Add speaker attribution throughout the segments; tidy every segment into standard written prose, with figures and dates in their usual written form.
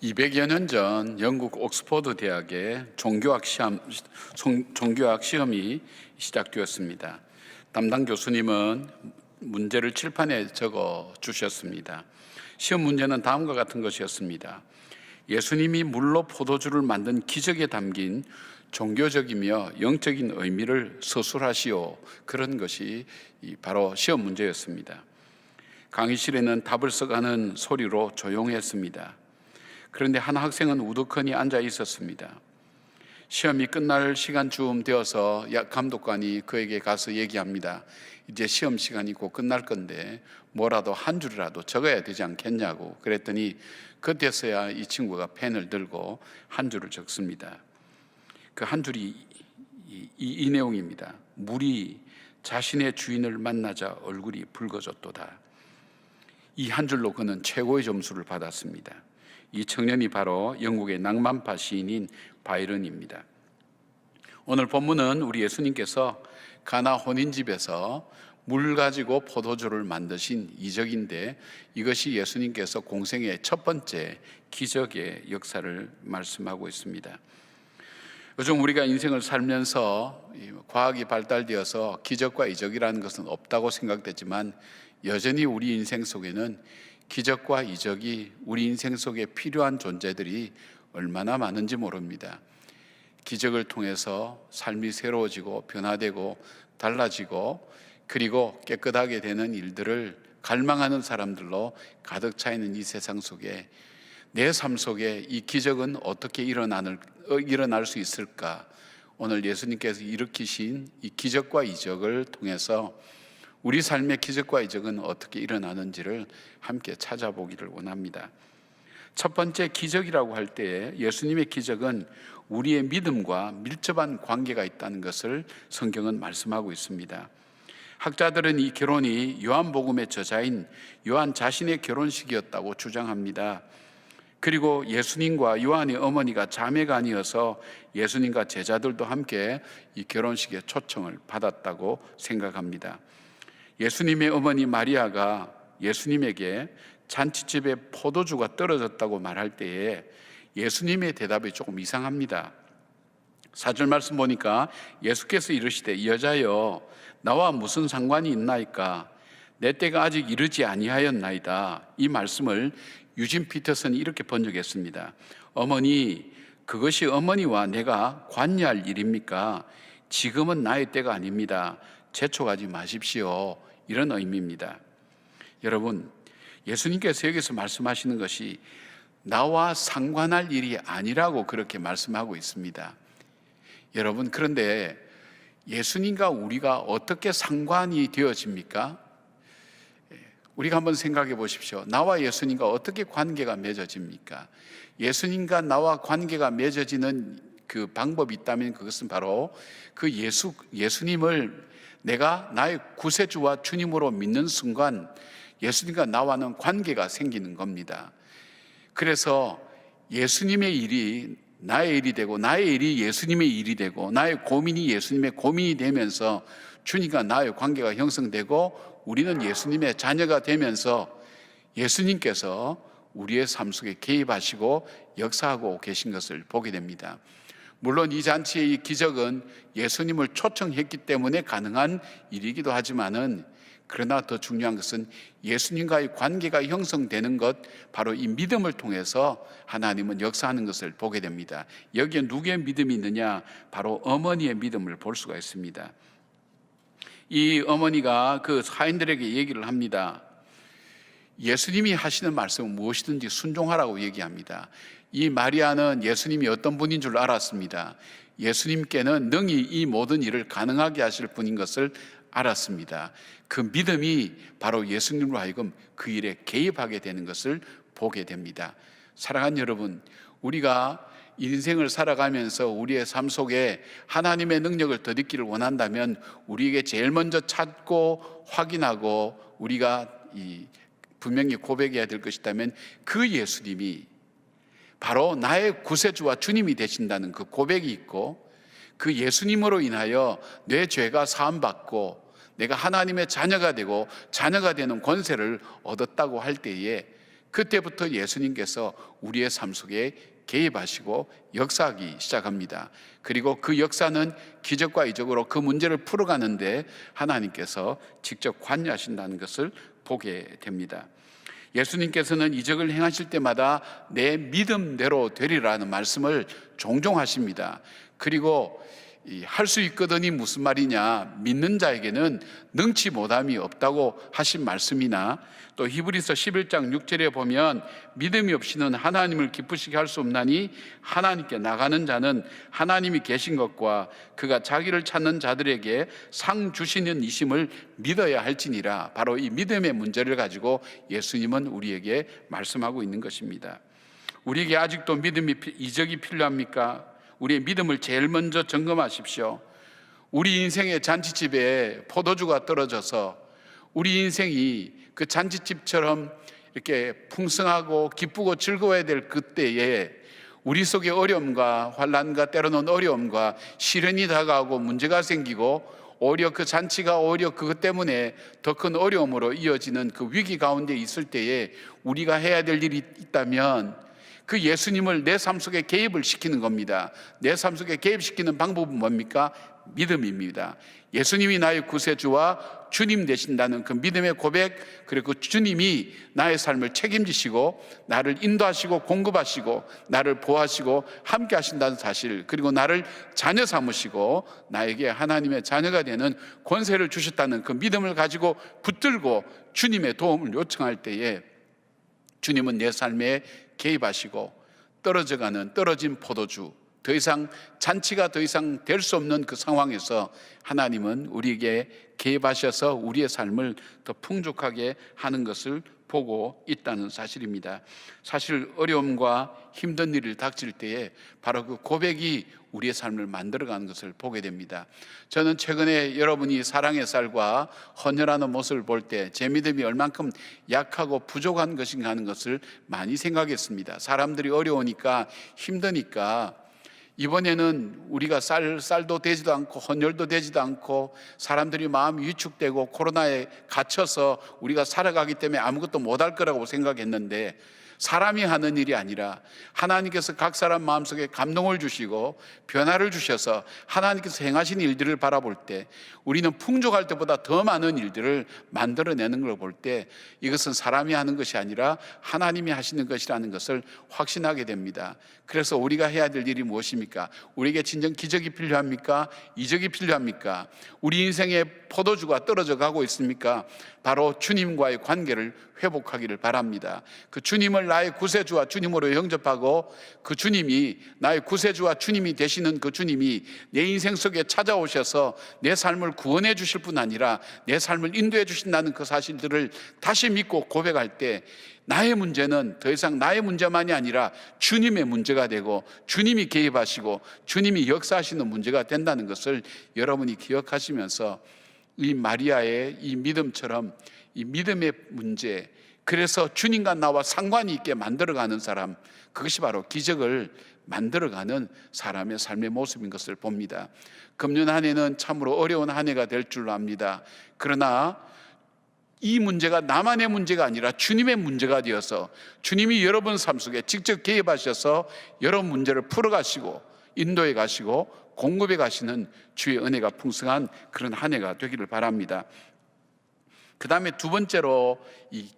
Speaker 1: 200여 년 전 영국 옥스퍼드 대학의 종교학 시험이 시작되었습니다. 담당 교수님은 문제를 칠판에 적어 주셨습니다. 시험 문제는 다음과 같은 것이었습니다. 예수님이 물로 포도주를 만든 기적에 담긴 종교적이며 영적인 의미를 서술하시오. 그런 것이 바로 시험 문제였습니다. 강의실에는 답을 써가는 소리로 조용했습니다. 그런데 한 학생은 우두커니 앉아 있었습니다. 시험이 끝날 시간쯤 되어서 감독관이 그에게 가서 얘기합니다. 이제 시험 시간이 곧 끝날 건데 뭐라도 한 줄이라도 적어야 되지 않겠냐고. 그랬더니 그때서야 이 친구가 펜을 들고 한 줄을 적습니다. 그 한 줄이 이 내용입니다. 물이 자신의 주인을 만나자 얼굴이 붉어졌도다. 이 한 줄로 그는 최고의 점수를 받았습니다. 이 청년이 바로 영국의 낭만파 시인인 바이런입니다. 오늘 본문은 우리 예수님께서 가나 혼인집에서 물 가지고 포도주를 만드신 이적인데, 이것이 예수님께서 공생의 첫 번째 기적의 역사를 말씀하고 있습니다. 요즘 우리가 인생을 살면서 과학이 발달되어서 기적과 이적이라는 것은 없다고 생각되지만, 여전히 우리 인생 속에는 기적과 이적이 우리 인생 속에 필요한 존재들이 얼마나 많은지 모릅니다. 기적을 통해서 삶이 새로워지고 변화되고 달라지고, 그리고 깨끗하게 되는 일들을 갈망하는 사람들로 가득 차 있는 이 세상 속에 내 삶 속에 이 기적은 어떻게 일어날 수 있을까? 오늘 예수님께서 일으키신 이 기적과 이적을 통해서 우리 삶의 기적과 이적은 어떻게 일어나는지를 함께 찾아보기를 원합니다. 첫 번째 기적이라고 할 때 예수님의 기적은 우리의 믿음과 밀접한 관계가 있다는 것을 성경은 말씀하고 있습니다. 학자들은 이 결혼이 요한복음의 저자인 요한 자신의 결혼식이었다고 주장합니다. 그리고 예수님과 요한의 어머니가 자매가 아니어서 예수님과 제자들도 함께 이 결혼식에 초청을 받았다고 생각합니다. 예수님의 어머니 마리아가 예수님에게 잔치집에 포도주가 떨어졌다고 말할 때에 예수님의 대답이 조금 이상합니다. 4절 말씀 보니까 예수께서 이르시되 여자여 나와 무슨 상관이 있나이까? 내 때가 아직 이르지 아니하였나이다. 이 말씀을 유진 피터슨이 이렇게 번역했습니다. 어머니, 그것이 어머니와 내가 관여할 일입니까? 지금은 나의 때가 아닙니다. 재촉하지 마십시오. 이런 의미입니다. 여러분, 예수님께서 여기서 말씀하시는 것이 나와 상관할 일이 아니라고 그렇게 말씀하고 있습니다. 여러분, 그런데 예수님과 우리가 어떻게 상관이 되어집니까? 우리가 한번 생각해 보십시오. 나와 예수님과 어떻게 관계가 맺어집니까? 예수님과 나와 관계가 맺어지는 그 방법이 있다면 그것은 바로 그 예수님을 내가 나의 구세주와 주님으로 믿는 순간 예수님과 나와는 관계가 생기는 겁니다. 그래서 예수님의 일이 나의 일이 되고, 나의 일이 예수님의 일이 되고, 나의 고민이 예수님의 고민이 되면서 주님과 나의 관계가 형성되고, 우리는 예수님의 자녀가 되면서 예수님께서 우리의 삶 속에 개입하시고 역사하고 계신 것을 보게 됩니다. 물론 이 잔치의 이 기적은 예수님을 초청했기 때문에 가능한 일이기도 하지만은, 그러나 더 중요한 것은 예수님과의 관계가 형성되는 것, 바로 이 믿음을 통해서 하나님은 역사하는 것을 보게 됩니다. 여기에 누구의 믿음이 있느냐? 바로 어머니의 믿음을 볼 수가 있습니다. 이 어머니가 그 사인들에게 얘기를 합니다. 예수님이 하시는 말씀은 무엇이든지 순종하라고 얘기합니다. 이 마리아는 예수님이 어떤 분인 줄 알았습니다. 예수님께는 능히 이 모든 일을 가능하게 하실 분인 것을 알았습니다. 그 믿음이 바로 예수님으로 하여금 그 일에 개입하게 되는 것을 보게 됩니다. 사랑하는 여러분, 우리가 인생을 살아가면서 우리의 삶 속에 하나님의 능력을 더딛기를 원한다면 우리에게 제일 먼저 찾고 확인하고 우리가 분명히 고백해야 될 것이라면 그 예수님이 바로 나의 구세주와 주님이 되신다는 그 고백이 있고, 그 예수님으로 인하여 내 죄가 사함받고 내가 하나님의 자녀가 되고 자녀가 되는 권세를 얻었다고 할 때에 그때부터 예수님께서 우리의 삶 속에 개입하시고 역사하기 시작합니다. 그리고 그 역사는 기적과 이적으로 그 문제를 풀어가는데 하나님께서 직접 관여하신다는 것을 보게 됩니다. 예수님께서는 이적을 행하실 때마다 내 믿음대로 되리라는 말씀을 종종 하십니다. 그리고 할 수 있거든이 무슨 말이냐, 믿는 자에게는 능치 못함이 없다고 하신 말씀이나, 또 히브리서 11장 6절에 보면 믿음이 없이는 하나님을 기쁘시게 할 수 없나니 하나님께 나가는 자는 하나님이 계신 것과 그가 자기를 찾는 자들에게 상 주시는 이심을 믿어야 할지니라. 바로 이 믿음의 문제를 가지고 예수님은 우리에게 말씀하고 있는 것입니다. 우리에게 아직도 이적이 필요합니까? 우리의 믿음을 제일 먼저 점검하십시오. 우리 인생의 잔치집에 포도주가 떨어져서 우리 인생이 그 잔치집처럼 이렇게 풍성하고 기쁘고 즐거워야 될 그때에 우리 속에 어려움과 환난과 때로는 어려움과 시련이 다가오고 문제가 생기고 오히려 그 잔치가 오히려 그것 때문에 더 큰 어려움으로 이어지는 그 위기 가운데 있을 때에 우리가 해야 될 일이 있다면 그 예수님을 내 삶 속에 개입을 시키는 겁니다. 내 삶 속에 개입시키는 방법은 뭡니까? 믿음입니다. 예수님이 나의 구세주와 주님 되신다는 그 믿음의 고백, 그리고 주님이 나의 삶을 책임지시고 나를 인도하시고 공급하시고 나를 보호하시고 함께 하신다는 사실, 그리고 나를 자녀 삼으시고 나에게 하나님의 자녀가 되는 권세를 주셨다는 그 믿음을 가지고 붙들고 주님의 도움을 요청할 때에 주님은 내 삶에 개입하시고 떨어진 포도주, 더 이상 잔치가 더 이상 될 수 없는 그 상황에서 하나님은 우리에게 개입하셔서 우리의 삶을 더 풍족하게 하는 것을 보고 있다는 사실입니다. 사실 어려움과 힘든 일이 닥칠 때에 바로 그 고백이 우리의 삶을 만들어가는 것을 보게 됩니다. 저는 최근에 여러분이 사랑의 쌀과 헌혈하는 모습을 볼 때 제 믿음이 얼만큼 약하고 부족한 것인가 하는 것을 많이 생각했습니다. 사람들이 어려우니까 힘드니까 이번에는 우리가 쌀도 되지도 않고 헌혈도 되지도 않고 사람들이 마음이 위축되고 코로나에 갇혀서 우리가 살아가기 때문에 아무것도 못할 거라고 생각했는데, 사람이 하는 일이 아니라 하나님께서 각 사람 마음속에 감동을 주시고 변화를 주셔서 하나님께서 행하신 일들을 바라볼 때 우리는 풍족할 때보다 더 많은 일들을 만들어내는 걸 볼 때 이것은 사람이 하는 것이 아니라 하나님이 하시는 것이라는 것을 확신하게 됩니다. 그래서 우리가 해야 될 일이 무엇입니까? 우리에게 진정 기적이 필요합니까? 이적이 필요합니까? 우리 인생에 포도주가 떨어져 가고 있습니까? 바로 주님과의 관계를 회복하기를 바랍니다. 그 주님을 나의 구세주와 주님으로 영접하고 그 주님이 나의 구세주와 주님이 되시는 그 주님이 내 인생 속에 찾아오셔서 내 삶을 구원해 주실 뿐 아니라 내 삶을 인도해 주신다는 그 사실들을 다시 믿고 고백할 때 나의 문제는 더 이상 나의 문제만이 아니라 주님의 문제가 되고 주님이 개입하시고 주님이 역사하시는 문제가 된다는 것을 여러분이 기억하시면서 이 마리아의 이 믿음처럼 이 믿음의 문제, 그래서 주님과 나와 상관이 있게 만들어가는 사람, 그것이 바로 기적을 만들어가는 사람의 삶의 모습인 것을 봅니다. 금년 한 해는 참으로 어려운 한 해가 될 줄로 압니다. 그러나 이 문제가 나만의 문제가 아니라 주님의 문제가 되어서 주님이 여러분 삶 속에 직접 개입하셔서 여러분 문제를 풀어가시고 인도해 가시고 공급해 가시는 주의 은혜가 풍성한 그런 한 해가 되기를 바랍니다. 그 다음에 두 번째로 이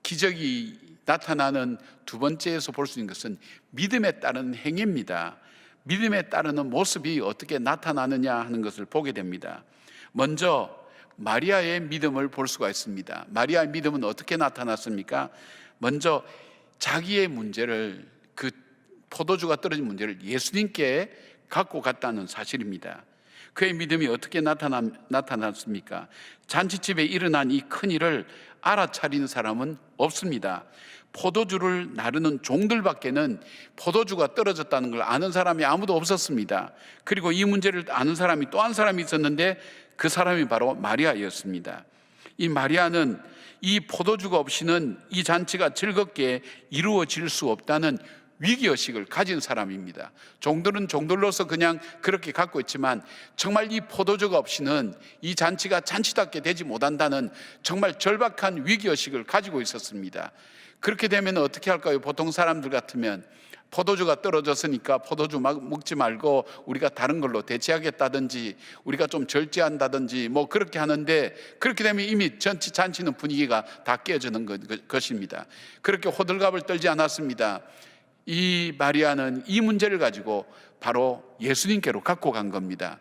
Speaker 1: 기적이 나타나는 두 번째에서 볼 수 있는 것은 믿음에 따른 행위입니다. 믿음에 따르는 모습이 어떻게 나타나느냐 하는 것을 보게 됩니다. 먼저 마리아의 믿음을 볼 수가 있습니다. 마리아의 믿음은 어떻게 나타났습니까? 먼저 자기의 문제를, 그 포도주가 떨어진 문제를 예수님께 갖고 갔다는 사실입니다. 그의 믿음이 어떻게 나타났습니까? 잔치집에 일어난 이 큰일을 알아차리는 사람은 없습니다. 포도주를 나르는 종들밖에는 포도주가 떨어졌다는 걸 아는 사람이 아무도 없었습니다. 그리고 이 문제를 아는 사람이 또 한 사람이 있었는데 그 사람이 바로 마리아였습니다. 이 마리아는 이 포도주가 없이는 이 잔치가 즐겁게 이루어질 수 없다는 위기의식을 가진 사람입니다. 종들은 종들로서 그냥 그렇게 갖고 있지만 정말 이 포도주가 없이는 이 잔치가 잔치답게 되지 못한다는 정말 절박한 위기의식을 가지고 있었습니다. 그렇게 되면 어떻게 할까요? 보통 사람들 같으면 포도주가 떨어졌으니까 포도주 먹지 말고 우리가 다른 걸로 대체하겠다든지 우리가 좀 절제한다든지 뭐 그렇게 하는데, 그렇게 되면 이미 잔치는 분위기가 다 깨지는 것입니다. 그렇게 호들갑을 떨지 않았습니다. 이 마리아는 이 문제를 가지고 바로 예수님께로 갖고 간 겁니다.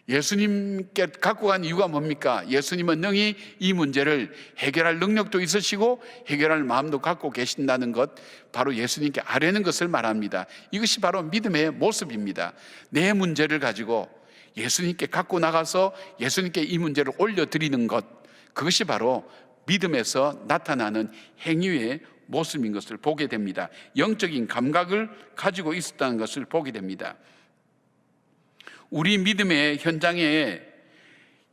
Speaker 1: 예수님께 갖고 간 이유가 뭡니까? 예수님은 능히 이 문제를 해결할 능력도 있으시고 해결할 마음도 갖고 계신다는 것, 바로 예수님께 아뢰는 것을 말합니다. 이것이 바로 믿음의 모습입니다. 내 문제를 가지고 예수님께 갖고 나가서 예수님께 이 문제를 올려드리는 것, 그것이 바로 믿음에서 나타나는 행위의 모습인 것을 보게 됩니다. 영적인 감각을 가지고 있었다는 것을 보게 됩니다. 우리 믿음의 현장에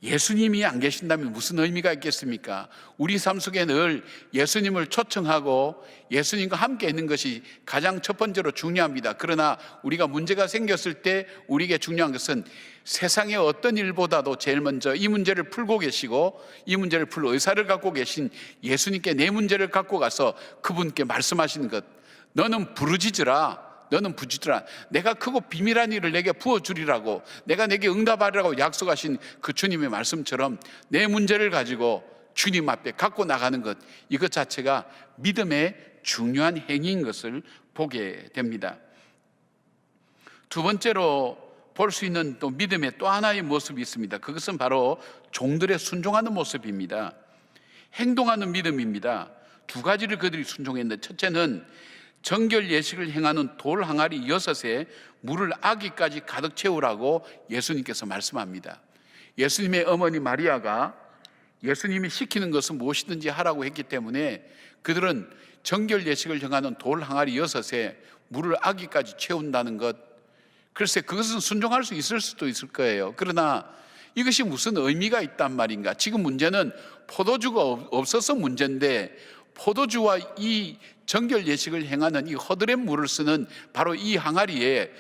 Speaker 1: 예수님이 안 계신다면 무슨 의미가 있겠습니까? 우리 삶 속에 늘 예수님을 초청하고 예수님과 함께 있는 것이 가장 첫 번째로 중요합니다. 그러나 우리가 문제가 생겼을 때 우리에게 중요한 것은 세상의 어떤 일보다도 제일 먼저 이 문제를 풀고 계시고 이 문제를 풀 의사를 갖고 계신 예수님께 내 문제를 갖고 가서 그분께 말씀하시는 것. 너는 부르짖으라. 너는 부르짖으라. 내가 크고 비밀한 일을 내게 부어주리라고, 내가 내게 응답하리라고 약속하신 그 주님의 말씀처럼 내 문제를 가지고 주님 앞에 갖고 나가는 것, 이것 자체가 믿음의 중요한 행위인 것을 보게 됩니다. 두 번째로 볼 수 있는 또 믿음의 또 하나의 모습이 있습니다. 그것은 바로 종들의 순종하는 모습입니다. 행동하는 믿음입니다. 두 가지를 그들이 순종했는데, 첫째는 정결 예식을 행하는 돌 항아리 6에 물을 아기까지 가득 채우라고 예수님께서 말씀합니다. 예수님의 어머니 마리아가 예수님이 시키는 것은 무엇이든지 하라고 했기 때문에 그들은 정결 예식을 행하는 돌 항아리 6에 물을 아기까지 채운다는 것, 글쎄 그것은 순종할 수 있을 수도 있을 거예요. 그러나 이것이 무슨 의미가 있단 말인가? 지금 문제는 포도주가 없어서 문제인데, 포도주와 이 정결 예식을 행하는 이 허들의 물을 쓰는 바로 이 항아리에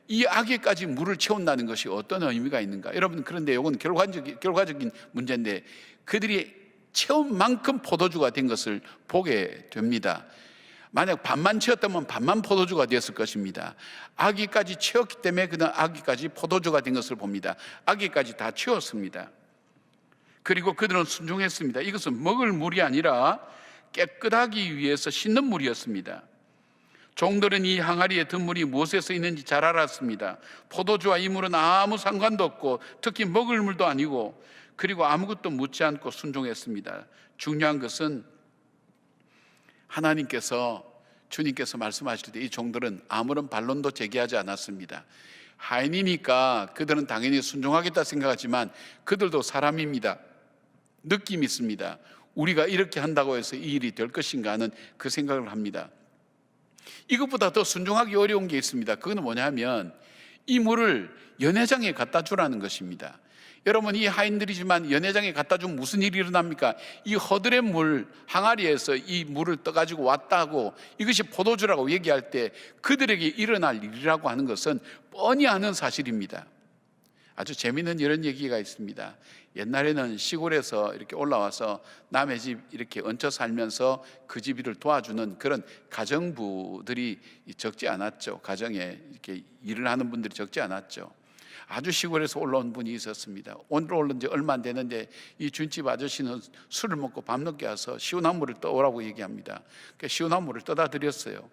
Speaker 1: 이 아기까지 물을 채운다는 것이 어떤 의미가 있는가? 여러분, 그런데 이건 결과적인 문제인데 그들이 채운 만큼 포도주가 된 것을 보게 됩니다. 만약 반만 채웠다면 반만 포도주가 되었을 것입니다. 아기까지 채웠기 때문에 그는 아기까지 포도주가 된 것을 봅니다. 아기까지 다 채웠습니다. 그리고 그들은 순종했습니다. 이것은 먹을 물이 아니라 깨끗하기 위해서 씻는 물이었습니다. 종들은 이 항아리에 든 물이 무엇에서 있는지 잘 알았습니다. 포도주와 이 물은 아무 상관도 없고 특히 먹을 물도 아니고, 그리고 아무것도 묻지 않고 순종했습니다. 중요한 것은 하나님께서, 주님께서 말씀하실 때 이 종들은 아무런 반론도 제기하지 않았습니다. 하인이니까 그들은 당연히 순종하겠다 생각하지만 그들도 사람입니다. 느낌이 있습니다. 우리가 이렇게 한다고 해서 이 일이 될 것인가 하는 그 생각을 합니다. 이것보다 더 순종하기 어려운 게 있습니다. 그건 뭐냐면 이 물을 연회장에 갖다 주라는 것입니다. 여러분, 이 하인들이지만 연회장에 갖다 주면 무슨 일이 일어납니까? 이 허들의 물 항아리에서 이 물을 떠가지고 왔다고, 이것이 포도주라고 얘기할 때 그들에게 일어날 일이라고 하는 것은 뻔히 아는 사실입니다. 아주 재미있는 이런 얘기가 있습니다. 옛날에는 시골에서 이렇게 올라와서 남의 집 이렇게 얹혀 살면서 그 집 일을 도와주는 그런 가정부들이 적지 않았죠. 가정에 이렇게 일을 하는 분들이 적지 않았죠. 아주 시골에서 올라온 분이 있었습니다. 오늘 올라온 지 얼마 안 되는데 이 준집 아저씨는 술을 먹고 밤늦게 와서 시원한 물을 떠오라고 얘기합니다. 그러니까 시원한 물을 떠다 드렸어요.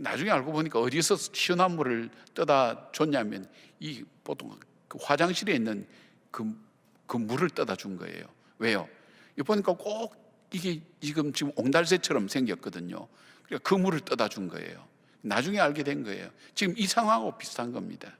Speaker 1: 나중에 알고 보니까 어디서 시원한 물을 떠다 줬냐면 이 보통 그 화장실에 있는 그 물을 떠다 준 거예요. 왜요? 이 보니까 꼭 이게 지금 옹달새처럼 생겼거든요. 그러니까 그 물을 떠다 준 거예요. 나중에 알게 된 거예요. 지금 이 상황하고 비슷한 겁니다.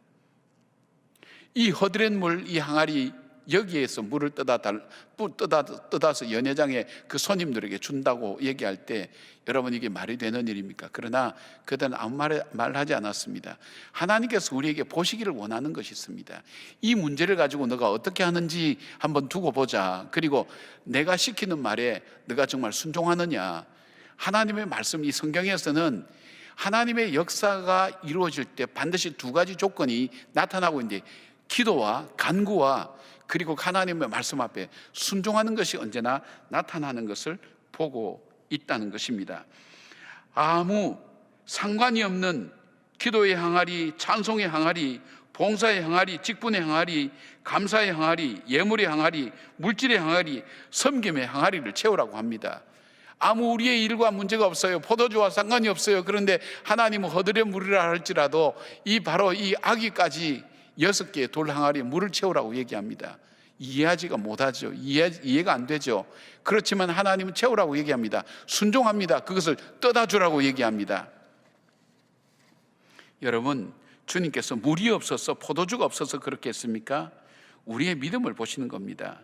Speaker 1: 이 허드렛 물, 이 항아리 여기에서 물을 떠다서 연회장에 그 손님들에게 준다고 얘기할 때 여러분, 이게 말이 되는 일입니까? 그러나 그들은 아무 말하지 않았습니다. 하나님께서 우리에게 보시기를 원하는 것이 있습니다. 이 문제를 가지고 너가 어떻게 하는지 한번 두고 보자. 그리고 내가 시키는 말에 너가 정말 순종하느냐. 하나님의 말씀, 이 성경에서는 하나님의 역사가 이루어질 때 반드시 두 가지 조건이 나타나고 있는데, 기도와 간구와 그리고 하나님의 말씀 앞에 순종하는 것이 언제나 나타나는 것을 보고 있다는 것입니다. 아무 상관이 없는 기도의 항아리, 찬송의 항아리, 봉사의 항아리, 직분의 항아리, 감사의 항아리, 예물의 항아리, 물질의 항아리, 섬김의 항아리를 채우라고 합니다. 아무 우리의 일과 문제가 없어요. 포도주와 상관이 없어요. 그런데 하나님은 허들에 물이라 할지라도 바로 이 아기까지 6개의 돌 항아리에 물을 채우라고 얘기합니다. 이해하지가 못하죠. 이해가 안 되죠. 그렇지만 하나님은 채우라고 얘기합니다. 순종합니다. 그것을 떠다 주라고 얘기합니다. 여러분, 주님께서 물이 없어서, 포도주가 없어서 그렇게 했습니까? 우리의 믿음을 보시는 겁니다.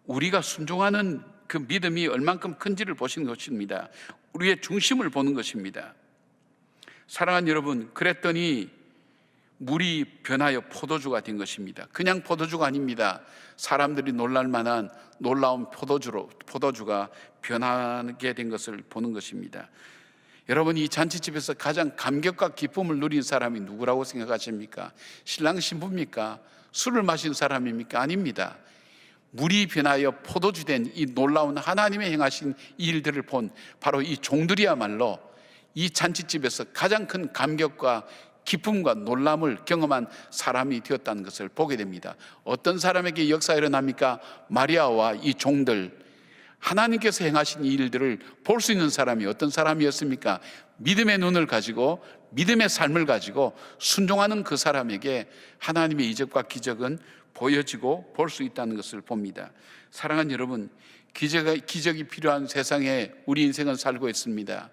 Speaker 1: 우리가 순종하는 그 믿음이 얼만큼 큰지를 보시는 것입니다. 우리의 중심을 보는 것입니다. 사랑하는 여러분, 그랬더니 물이 변하여 포도주가 된 것입니다. 그냥 포도주가 아닙니다. 사람들이 놀랄 만한 놀라운 포도주가 변하게 된 것을 보는 것입니다. 여러분, 이 잔치집에서 가장 감격과 기쁨을 누린 사람이 누구라고 생각하십니까? 신랑 신부입니까? 술을 마신 사람입니까? 아닙니다. 물이 변하여 포도주 된 이 놀라운 하나님의 행하신 이 일들을 본 바로 이 종들이야말로 이 잔치집에서 가장 큰 감격과 기쁨과 놀람을 경험한 사람이 되었다는 것을 보게 됩니다. 어떤 사람에게 역사가 일어납니까? 마리아와 이 종들, 하나님께서 행하신 이 일들을 볼 수 있는 사람이 어떤 사람이었습니까? 믿음의 눈을 가지고, 믿음의 삶을 가지고 순종하는 그 사람에게 하나님의 이적과 기적은 보여지고 볼 수 있다는 것을 봅니다. 사랑하는 여러분, 기적이 필요한 세상에 우리 인생은 살고 있습니다.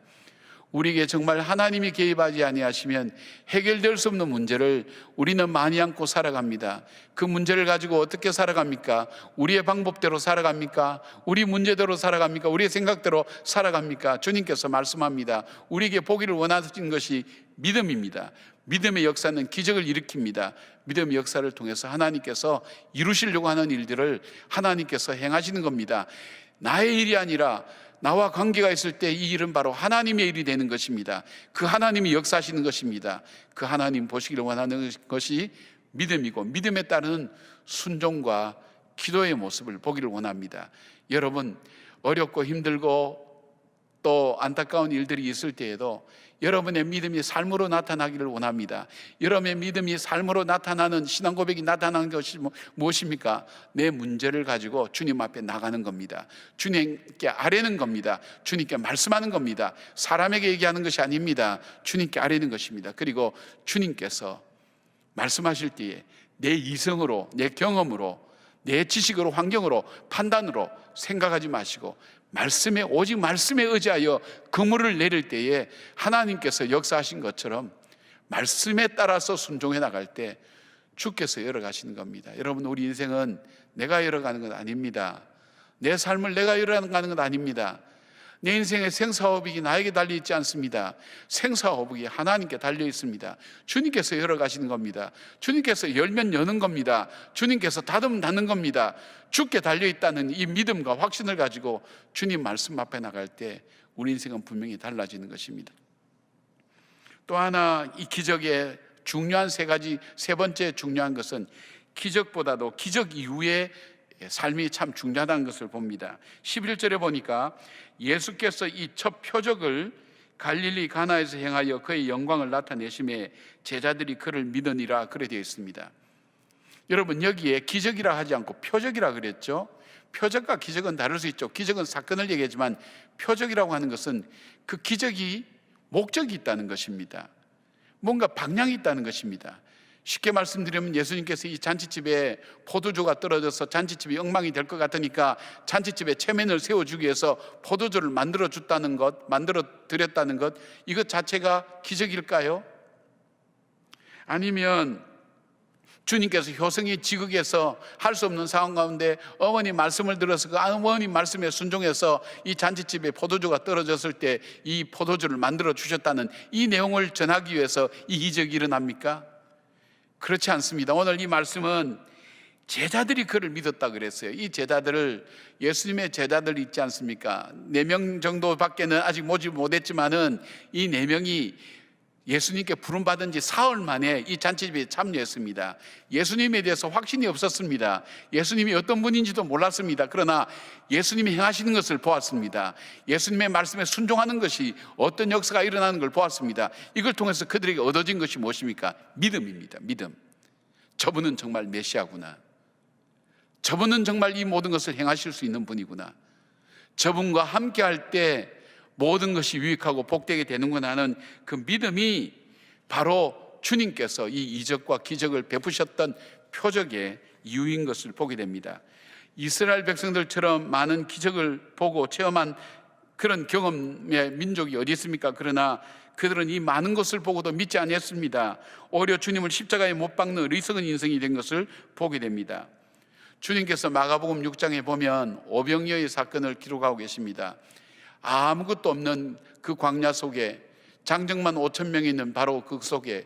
Speaker 1: 우리에게 정말 하나님이 개입하지 아니하시면 해결될 수 없는 문제를 우리는 많이 안고 살아갑니다. 그 문제를 가지고 어떻게 살아갑니까? 우리의 방법대로 살아갑니까? 우리 문제대로 살아갑니까? 우리의 생각대로 살아갑니까? 주님께서 말씀합니다. 우리에게 보기를 원하신 것이 믿음입니다. 믿음의 역사는 기적을 일으킵니다. 믿음의 역사를 통해서 하나님께서 이루시려고 하는 일들을 하나님께서 행하시는 겁니다. 나의 일이 아니라 나와 관계가 있을 때 이 일은 바로 하나님의 일이 되는 것입니다. 그 하나님이 역사하시는 것입니다. 그 하나님 보시기를 원하는 것이 믿음이고, 믿음에 따른 순종과 기도의 모습을 보기를 원합니다. 여러분, 어렵고 힘들고 또 안타까운 일들이 있을 때에도 여러분의 믿음이 삶으로 나타나기를 원합니다. 여러분의 믿음이 삶으로 나타나는 신앙 고백이 나타나는 것이 무엇입니까? 내 문제를 가지고 주님 앞에 나가는 겁니다. 주님께 아뢰는 겁니다. 주님께 말씀하는 겁니다. 사람에게 얘기하는 것이 아닙니다. 주님께 아뢰는 것입니다. 그리고 주님께서 말씀하실 때에 내 이성으로, 내 경험으로, 내 지식으로, 환경으로, 판단으로 생각하지 마시고 오직 말씀에 의지하여 그물을 내릴 때에 하나님께서 역사하신 것처럼 말씀에 따라서 순종해 나갈 때 주께서 열어가시는 겁니다. 여러분, 우리 인생은 내가 열어가는 건 아닙니다. 내 삶을 내가 열어가는 건 아닙니다. 내 인생의 생사호흡이 나에게 달려 있지 않습니다. 생사호흡이 하나님께 달려 있습니다. 주님께서 열어가시는 겁니다. 주님께서 열면 여는 겁니다. 주님께서 닫으면 닫는 겁니다. 주께 달려 있다는 이 믿음과 확신을 가지고 주님 말씀 앞에 나갈 때 우리 인생은 분명히 달라지는 것입니다. 또 하나, 이 기적의 중요한 세 번째 중요한 것은 기적보다도 기적 이후에 삶이 참 중요하다는 것을 봅니다. 11절에 보니까 예수께서 이 첫 표적을 갈릴리 가나에서 행하여 그의 영광을 나타내심에 제자들이 그를 믿으니라, 그래 되어 있습니다. 여러분, 여기에 기적이라 하지 않고 표적이라 그랬죠. 표적과 기적은 다를 수 있죠. 기적은 사건을 얘기하지만 표적이라고 하는 것은 그 기적이 목적이 있다는 것입니다. 뭔가 방향이 있다는 것입니다. 쉽게 말씀드리면 예수님께서 이 잔치집에 포도주가 떨어져서 잔치집이 엉망이 될 것 같으니까 잔치집에 체면을 세워주기 위해서 포도주를 만들어 줬다는 것, 만들어 드렸다는 것, 이것 자체가 기적일까요? 아니면 주님께서 효성이 지극에서 할 수 없는 상황 가운데 어머니 말씀을 들어서 그 어머니 말씀에 순종해서 이 잔치집에 포도주가 떨어졌을 때 이 포도주를 만들어 주셨다는 이 내용을 전하기 위해서 이 기적이 일어납니까? 그렇지 않습니다. 오늘 이 말씀은 제자들이 그를 믿었다 그랬어요. 이 제자들을, 예수님의 제자들 있지 않습니까? 4명 정도밖에는 아직 모집 못했지만은 이 4명이 예수님께 부름받은 지 사흘 만에 이 잔치집에 참여했습니다. 예수님에 대해서 확신이 없었습니다. 예수님이 어떤 분인지도 몰랐습니다. 그러나 예수님이 행하시는 것을 보았습니다. 예수님의 말씀에 순종하는 것이 어떤 역사가 일어나는 걸 보았습니다. 이걸 통해서 그들에게 얻어진 것이 무엇입니까? 믿음입니다. 믿음. 저분은 정말 메시아구나. 저분은 정말 이 모든 것을 행하실 수 있는 분이구나. 저분과 함께 할 때 모든 것이 유익하고 복되게 되는구나 하는 그 믿음이 바로 주님께서 이 이적과 기적을 베푸셨던 표적의 이유인 것을 보게 됩니다. 이스라엘 백성들처럼 많은 기적을 보고 체험한 그런 경험의 민족이 어디 있습니까? 그러나 그들은 이 많은 것을 보고도 믿지 않았습니다. 오히려 주님을 십자가에 못 박는 어리석은 인생이 된 것을 보게 됩니다. 주님께서 마가복음 6장에 보면 오병이어의 사건을 기록하고 계십니다. 아무것도 없는 그 광야 속에 장정만 5,000명이 있는 바로 그 속에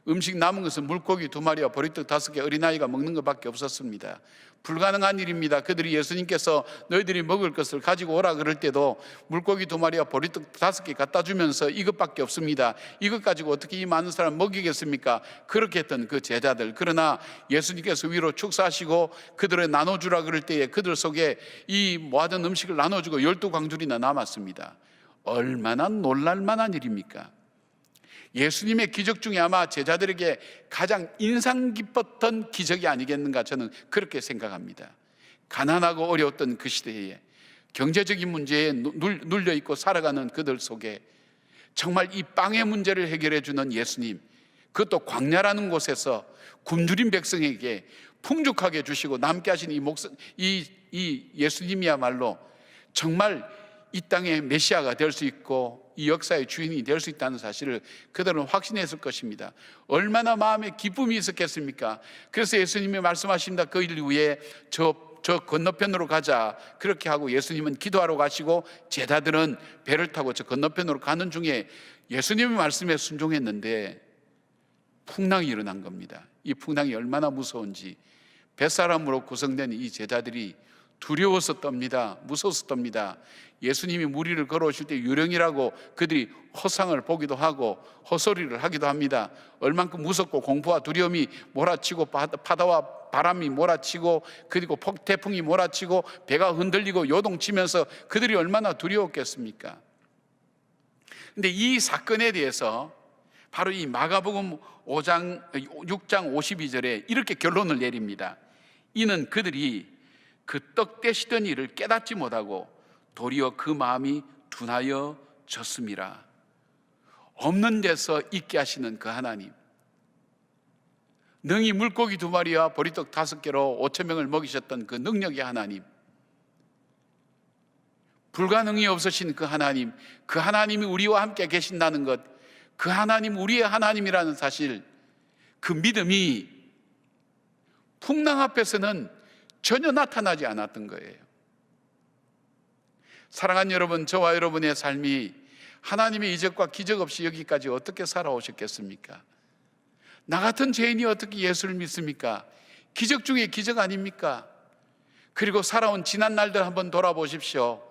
Speaker 1: 음식 남은 것은 물고기 2마리와 보리떡 5개, 어린아이가 먹는 것밖에 없었습니다. 불가능한 일입니다. 그들이 예수님께서 너희들이 먹을 것을 가지고 오라 그럴 때도 물고기 2마리와 보리떡 5개 갖다 주면서 이것밖에 없습니다. 이것 가지고 어떻게 이 많은 사람 먹이겠습니까? 그렇게 했던 그 제자들. 그러나 예수님께서 위로 축사하시고 그들을 나눠주라 그럴 때에 그들 속에 이 모아둔 음식을 나눠주고 12광줄이나 남았습니다. 얼마나 놀랄만한 일입니까? 예수님의 기적 중에 아마 제자들에게 가장 인상 깊었던 기적이 아니겠는가, 저는 그렇게 생각합니다. 가난하고 어려웠던 그 시대에 경제적인 문제에 눌려있고 살아가는 그들 속에 정말 이 빵의 문제를 해결해 주는 예수님, 그것도 광야라는 곳에서 굶주린 백성에게 풍족하게 주시고 남게 하신 이 예수님이야말로 정말 이 땅의 메시아가 될 수 있고 이 역사의 주인이 될 수 있다는 사실을 그들은 확신했을 것입니다. 얼마나 마음에 기쁨이 있었겠습니까? 그래서 예수님이 말씀하십니다. 그 일 후에 저 건너편으로 가자. 그렇게 하고 예수님은 기도하러 가시고 제자들은 배를 타고 저 건너편으로 가는 중에 예수님의 말씀에 순종했는데 풍랑이 일어난 겁니다. 이 풍랑이 얼마나 무서운지 뱃사람으로 구성된 이 제자들이 두려워서 떱니다. 무서워서 떱니다. 예수님이 무리를 걸어오실 때 유령이라고 그들이 허상을 보기도 하고 헛소리를 하기도 합니다. 얼만큼 무섭고 공포와 두려움이 몰아치고 바다와 바람이 몰아치고 그리고 태풍이 몰아치고 배가 흔들리고 요동치면서 그들이 얼마나 두려웠겠습니까? 그런데 이 사건에 대해서 바로 이 마가복음 6장 52절에 이렇게 결론을 내립니다. 이는 그들이 그 떡 떼시던 일을 깨닫지 못하고 도리어 그 마음이 둔하여졌음이라. 없는 데서 있게 하시는 그 하나님, 능히 물고기 2마리와 보리떡 5개로 5,000명을 먹이셨던 그 능력의 하나님, 불가능이 없으신 그 하나님, 그 하나님이 우리와 함께 계신다는 것, 그 하나님 우리의 하나님이라는 사실, 그 믿음이 풍랑 앞에서는 전혀 나타나지 않았던 거예요. 사랑하는 여러분, 저와 여러분의 삶이 하나님의 이적과 기적 없이 여기까지 어떻게 살아오셨겠습니까? 나 같은 죄인이 어떻게 예수를 믿습니까? 기적 중에 기적 아닙니까? 그리고 살아온 지난 날들 한번 돌아보십시오.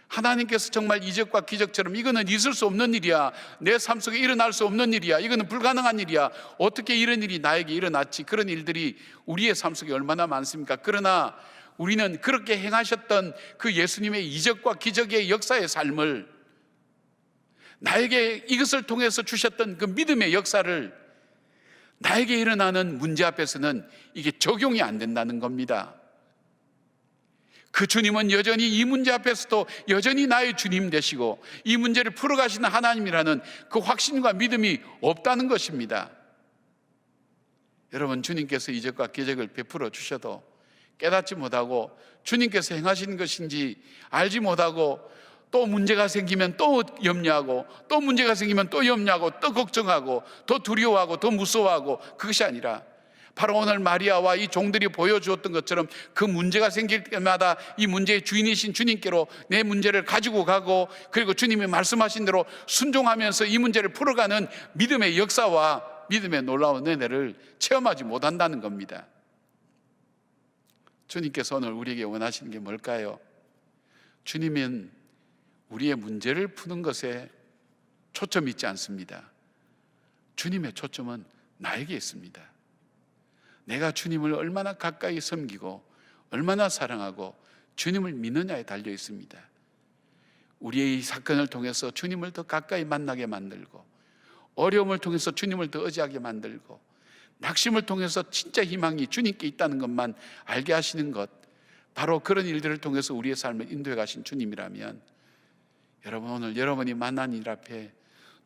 Speaker 1: 하나님께서 정말 이적과 기적처럼 이거는 있을 수 없는 일이야, 내 삶 속에 일어날 수 없는 일이야, 이거는 불가능한 일이야, 어떻게 이런 일이 나에게 일어났지, 그런 일들이 우리의 삶 속에 얼마나 많습니까? 그러나 우리는 그렇게 행하셨던 그 예수님의 이적과 기적의 역사의 삶을, 나에게 이것을 통해서 주셨던 그 믿음의 역사를 나에게 일어나는 문제 앞에서는 이게 적용이 안 된다는 겁니다. 그 주님은 여전히 이 문제 앞에서도 여전히 나의 주님 되시고 이 문제를 풀어가시는 하나님이라는 그 확신과 믿음이 없다는 것입니다. 여러분, 주님께서 이적과 기적을 베풀어 주셔도 깨닫지 못하고 주님께서 행하시는 것인지 알지 못하고 또 문제가 생기면 또 염려하고 또 문제가 생기면 또 염려하고 또 걱정하고 더 두려워하고 더 무서워하고, 그것이 아니라 바로 오늘 마리아와 이 종들이 보여주었던 것처럼 그 문제가 생길 때마다 이 문제의 주인이신 주님께로 내 문제를 가지고 가고, 그리고 주님이 말씀하신 대로 순종하면서 이 문제를 풀어가는 믿음의 역사와 믿음의 놀라운 은혜를 체험하지 못한다는 겁니다. 주님께서 오늘 우리에게 원하시는 게 뭘까요? 주님은 우리의 문제를 푸는 것에 초점이 있지 않습니다. 주님의 초점은 나에게 있습니다. 내가 주님을 얼마나 가까이 섬기고 얼마나 사랑하고 주님을 믿느냐에 달려 있습니다. 우리의 이 사건을 통해서 주님을 더 가까이 만나게 만들고, 어려움을 통해서 주님을 더 의지하게 만들고, 낙심을 통해서 진짜 희망이 주님께 있다는 것만 알게 하시는 것, 바로 그런 일들을 통해서 우리의 삶을 인도해 가신 주님이라면, 여러분 오늘 여러분이 만난 일 앞에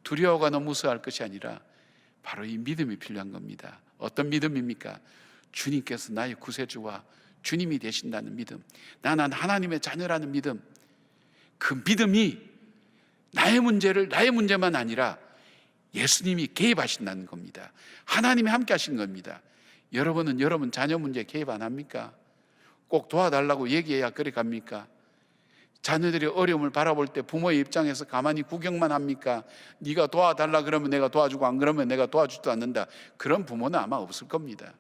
Speaker 1: 두려워하거나 무서워할 것이 아니라 바로 이 믿음이 필요한 겁니다. 어떤 믿음입니까? 주님께서 나의 구세주와 주님이 되신다는 믿음, 나는 하나님의 자녀라는 믿음. 그 믿음이 나의 문제만 아니라 예수님이 개입하신다는 겁니다. 하나님이 함께 하신 겁니다. 여러분은 여러분 자녀 문제에 개입 안 합니까? 꼭 도와달라고 얘기해야 그래 갑니까? 자녀들이 어려움을 바라볼 때 부모의 입장에서 가만히 구경만 합니까? 네가 도와달라 그러면 내가 도와주고 안 그러면 내가 도와주지도 않는다. 그런 부모는 아마 없을 겁니다.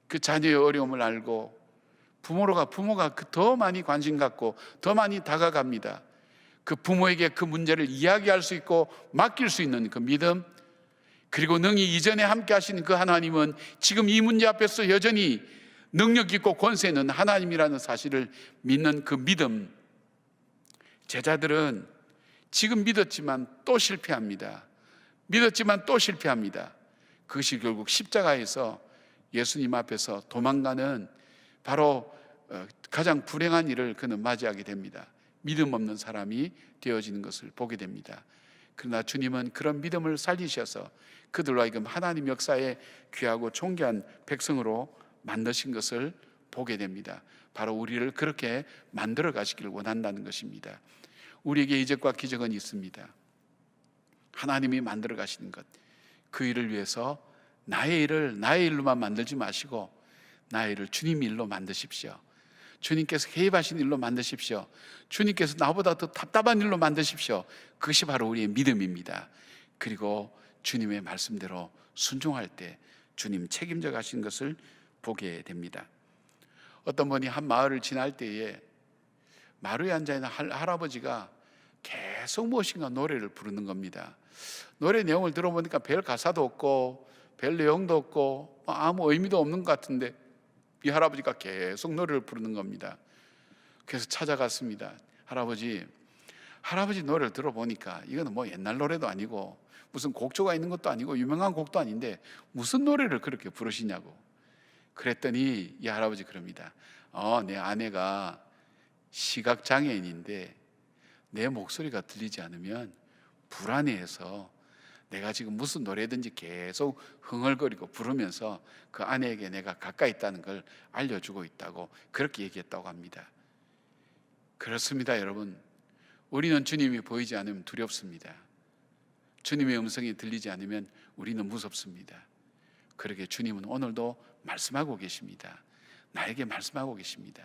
Speaker 1: 그 자녀의 어려움을 알고 부모가 더 많이 관심 갖고 더 많이 다가갑니다. 그 부모에게 그 문제를 이야기할 수 있고 맡길 수 있는 그 믿음, 그리고 능히 이전에 함께 하시는 그 하나님은 지금 이 문제 앞에서 여전히 능력 있고 권세 있는 하나님이라는 사실을 믿는 그 믿음. 제자들은 지금 믿었지만 또 실패합니다. 그것이 결국 십자가에서 예수님 앞에서 도망가는 바로 가장 불행한 일을 그는 맞이하게 됩니다. 믿음 없는 사람이 되어지는 것을 보게 됩니다. 그러나 주님은 그런 믿음을 살리셔서 그들로 하여금 하나님 역사에 귀하고 존귀한 백성으로 만드신 것을 보게 됩니다. 바로 우리를 그렇게 만들어 가시기를 원한다는 것입니다. 우리에게 이적과 기적은 있습니다. 하나님이 만들어 가시는 것, 그 일을 위해서 나의 일을 나의 일로만 만들지 마시고 나의 일을 주님 일로 만드십시오. 주님께서 개입하신 일로 만드십시오. 주님께서 나보다 더 답답한 일로 만드십시오. 그것이 바로 우리의 믿음입니다. 그리고 주님의 말씀대로 순종할 때 주님 책임져 가신 것을 보게 됩니다. 어떤 분이 한 마을을 지날 때에 마루에 앉아있는 할아버지가 계속 무엇인가 노래를 부르는 겁니다. 노래 내용을 들어보니까 별 가사도 없고 별 내용도 없고 아무 의미도 없는 것 같은데 이 할아버지가 계속 노래를 부르는 겁니다. 그래서 찾아갔습니다. 할아버지 노래를 들어보니까 이거는 뭐 옛날 노래도 아니고 무슨 곡조가 있는 것도 아니고 유명한 곡도 아닌데 무슨 노래를 그렇게 부르시냐고. 그랬더니 이 할아버지 그럽니다. 내 아내가 시각장애인인데 내 목소리가 들리지 않으면 불안해해서 내가 지금 무슨 노래든지 계속 흥얼거리고 부르면서 그 아내에게 내가 가까이 있다는 걸 알려주고 있다고 그렇게 얘기했다고 합니다. 그렇습니다, 여러분. 우리는 주님이 보이지 않으면 두렵습니다. 주님의 음성이 들리지 않으면 우리는 무섭습니다. 그러게 주님은 오늘도 말씀하고 계십니다. 나에게 말씀하고 계십니다.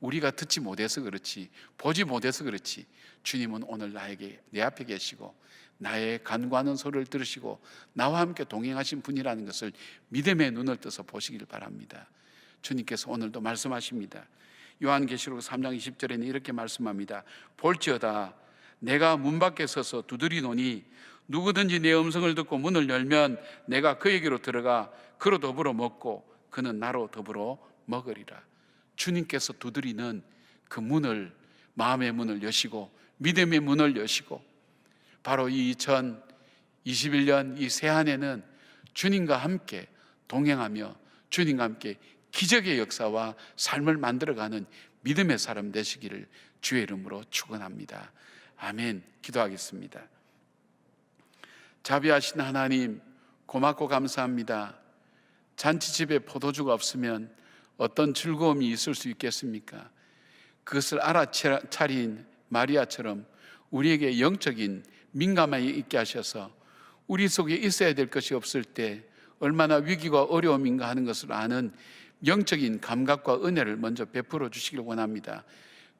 Speaker 1: 우리가 듣지 못해서 그렇지, 보지 못해서 그렇지, 주님은 오늘 나에게 내 앞에 계시고 나의 간구하는 소리를 들으시고 나와 함께 동행하신 분이라는 것을 믿음의 눈을 떠서 보시길 바랍니다. 주님께서 오늘도 말씀하십니다. 요한계시록 3장 20절에는 이렇게 말씀합니다. 볼지어다 내가 문 밖에 서서 두드리노니 누구든지 내 음성을 듣고 문을 열면 내가 그에게로 들어가 그로 더불어 먹고 그는 나로 더불어 먹으리라. 주님께서 두드리는 그 문을, 마음의 문을 여시고 믿음의 문을 여시고, 바로 이 2021년 이 새한해는 주님과 함께 동행하며 주님과 함께 기적의 역사와 삶을 만들어가는 믿음의 사람 되시기를 주의 이름으로 축원합니다. 아멘. 기도하겠습니다. 자비하신 하나님, 고맙고 감사합니다. 잔치집에 포도주가 없으면 어떤 즐거움이 있을 수 있겠습니까? 그것을 알아차린 마리아처럼 우리에게 영적인 민감함이 있게 하셔서 우리 속에 있어야 될 것이 없을 때 얼마나 위기가 어려움인가 하는 것을 아는 영적인 감각과 은혜를 먼저 베풀어 주시길 원합니다.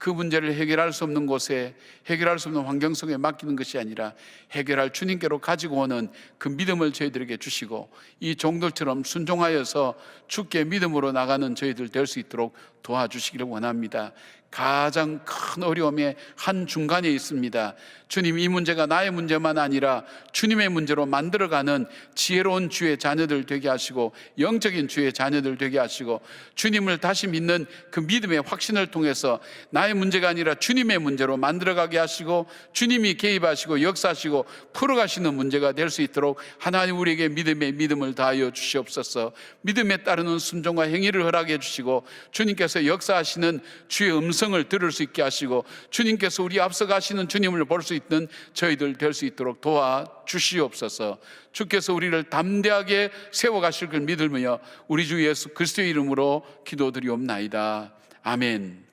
Speaker 1: 그 문제를 해결할 수 없는 곳에, 해결할 수 없는 환경 속에 맡기는 것이 아니라 해결할 주님께로 가지고 오는 그 믿음을 저희들에게 주시고, 이 종들처럼 순종하여서 주께 믿음으로 나가는 저희들 될 수 있도록 도와주시기를 원합니다. 가장 큰 어려움의 한중간에 있습니다. 주님, 이 문제가 나의 문제만 아니라 주님의 문제로 만들어가는 지혜로운 주의 자녀들 되게 하시고, 영적인 주의 자녀들 되게 하시고, 주님을 다시 믿는 그 믿음의 확신을 통해서 나의 문제가 아니라 주님의 문제로 만들어가게 하시고, 주님이 개입하시고 역사하시고 풀어가시는 문제가 될 수 있도록 하나님 우리에게 믿음을 다하여 주시옵소서. 믿음에 따르는 순종과 행위를 허락해 주시고, 주님께서 역사하시는 주의 음성을 들을 수 있게 하시고, 주님께서 우리 앞서가시는 주님을 볼 수 있는 저희들 될 수 있도록 도와주시옵소서. 주께서 우리를 담대하게 세워가실 걸 믿으며 우리 주 예수 그리스도의 이름으로 기도드리옵나이다. 아멘.